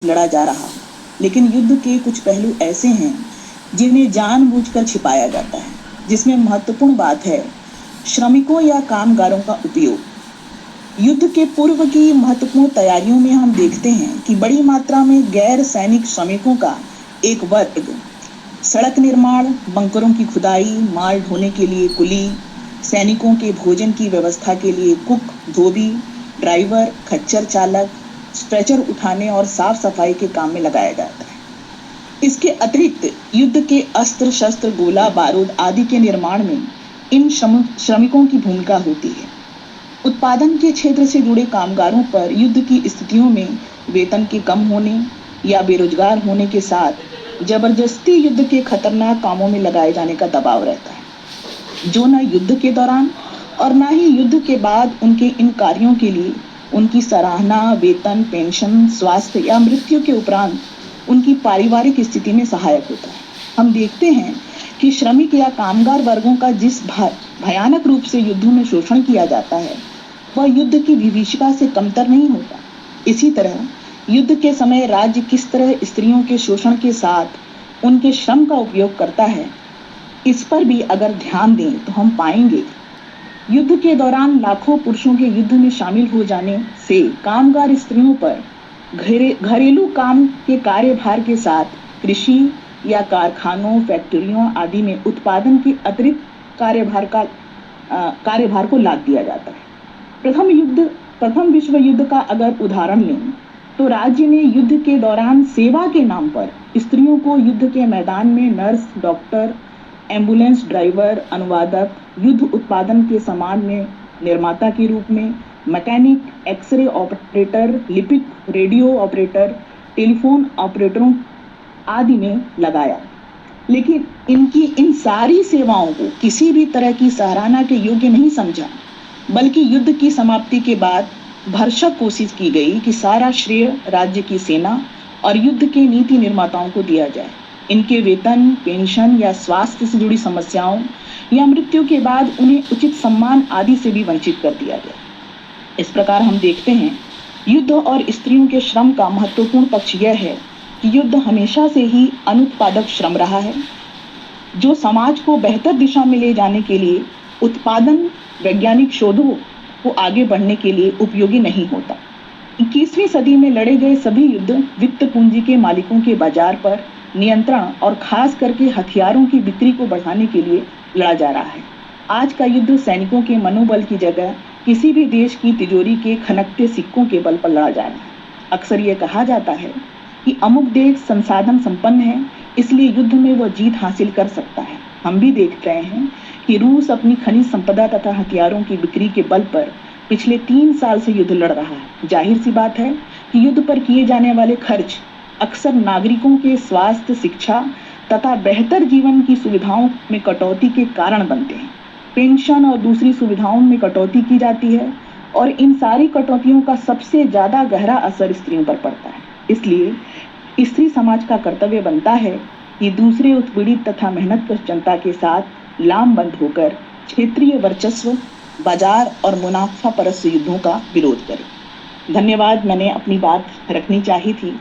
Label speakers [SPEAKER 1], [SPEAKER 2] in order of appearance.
[SPEAKER 1] लड़ा जा रहा हो, लेकिन युद्ध के कुछ पहलू ऐसे हैं जिन्हें जानबूझकर छिपाया जाता है, जिसमें महत्वपूर्ण बात है श्रमिकों या कामगारों का उपयोग। युद्ध के पूर्व की महत्वपूर्ण तैयारियों में हम देखते हैं कि बड़ी मात्रा में गैर सैनिक श्रमिकों का एक वर्ग सड़क निर्माण, बंकरों की खुदाई, माल ढोने के लिए कुली, सैनिकों के भोजन की व्यवस्था के लिए कुक, धोबी, ड्राइवर, खच्चर चालक, स्ट्रेचर उठाने और साफ सफाई के काम में लगाया जाता है। इसके अतिरिक्त युद्ध के अस्त्र शस्त्र, गोला बारूद आदि के निर्माण में इन श्रमिकों की भूमिका होती है। उत्पादन के क्षेत्र से जुड़े कामगारों पर युद्ध की स्थितियों में वेतन के कम होने या बेरोजगार होने के साथ जबरदस्ती युद्ध के खतरनाक कामों में लगाए जाने का दबाव रहता है, जो न युद्ध के दौरान और न ही युद्ध के बाद उनके इन कार्यों के लिए उनकी सराहना, वेतन, पेंशन, स्वास्थ्य या मृत्यु के उपरांत उनकी पारिवारिक स्थिति में सहायक होता है। हम देखते हैं कि श्रमिक या कामगार वर्गों का जिस भयानक रूप से युद्धों में शोषण किया जाता है, वह युद्ध की विभीषिका से कमतर नहीं होता। इसी तरह युद्ध के समय राज्य किस तरह स्त्रियों के शोषण के साथ उनके श्रम का उपयोग करता है, इस पर भी अगर ध्यान दें तो हम पाएंगे युद्ध के दौरान लाखों पुरुषों के युद्ध में शामिल हो जाने से कामगार स्त्रियों पर घरेलू काम के कार्यभार के साथ कृषि या कारखानों, फैक्ट्रियों आदि में उत्पादन के अतिरिक्त कार्यभार को लाद दिया जाता है। प्रथम विश्व युद्ध का अगर उदाहरण लें तो राज्य ने युद्ध के दौरान सेवा के नाम पर स्त्रियों को युद्ध के मैदान में नर्स, डॉक्टर, एम्बुलेंस ड्राइवर, अनुवादक, युद्ध उत्पादन के सामान में निर्माता के रूप में मैकेनिक, एक्सरे ऑपरेटर, लिपिक, रेडियो ऑपरेटर, टेलीफोन ऑपरेटरों आदि में लगाया। लेकिन इनकी इन सारी सेवाओं को किसी भी तरह की सराहना के योग्य नहीं समझा, बल्कि युद्ध की समाप्ति के बाद भरसक कोशिश की गई कि सारा श्रेय राज्य की सेना और युद्ध के नीति निर्माताओं को दिया जाए। इनके वेतन, पेंशन या स्वास्थ्य से जुड़ी समस्याओं या मृत्यु के बाद उन्हें उचित सम्मान आदि से भी वंचित कर दिया गया। इस प्रकार हम देखते हैं युद्ध और स्त्रियों के श्रम का महत्वपूर्ण पक्ष यह है कि युद्ध हमेशा से ही अनुत्पादक श्रम रहा है, जो समाज को बेहतर दिशा में ले जाने के लिए उत्पादन, वैज्ञानिक शोधों को आगे बढ़ने के लिए उपयोगी नहीं होता। 21वीं सदी में लड़े गए सभी युद्ध वित्त पूंजी के मालिकों के बाजार पर नियंत्रण और खास करके हथियारों की बिक्री को बढ़ाने के लिए लड़ा जा रहा है। आज का युद्ध सैनिकों के मनोबल की जगह किसी भी देश की तिजोरी के खनकते सिक्कों के बल पर लड़ा जा रहा है। अक्सर यह कहा जाता है कि अमुक देश संसाधन संपन्न है, इसलिए युद्ध में वह जीत हासिल कर सकता है। हम भी देख रहे हैं कि रूस अपनी खनिज संपदा तथा हथियारों की बिक्री के बल पर पिछले 3 साल से युद्ध लड़ रहा है। जाहिर सी बात है कि युद्ध पर किए जाने वाले खर्च अक्सर नागरिकों के स्वास्थ्य, शिक्षा तथा बेहतर जीवन की सुविधाओं में कटौती के कारण बनते हैं। पेंशन और दूसरी सुविधाओं में कटौती की जाती है और इन सारी कटौतियों का सबसे ज्यादा गहरा असर स्त्रियों पर पड़ता है। इसलिए स्त्री समाज का कर्तव्य बनता है कि दूसरे उत्पीड़ित तथा मेहनतकश जनता के साथ लामबंद होकर क्षेत्रीय वर्चस्व, बाजार और मुनाफा परस्त युद्धों का विरोध करे। धन्यवाद। मैंने अपनी बात रखनी चाहिए थी।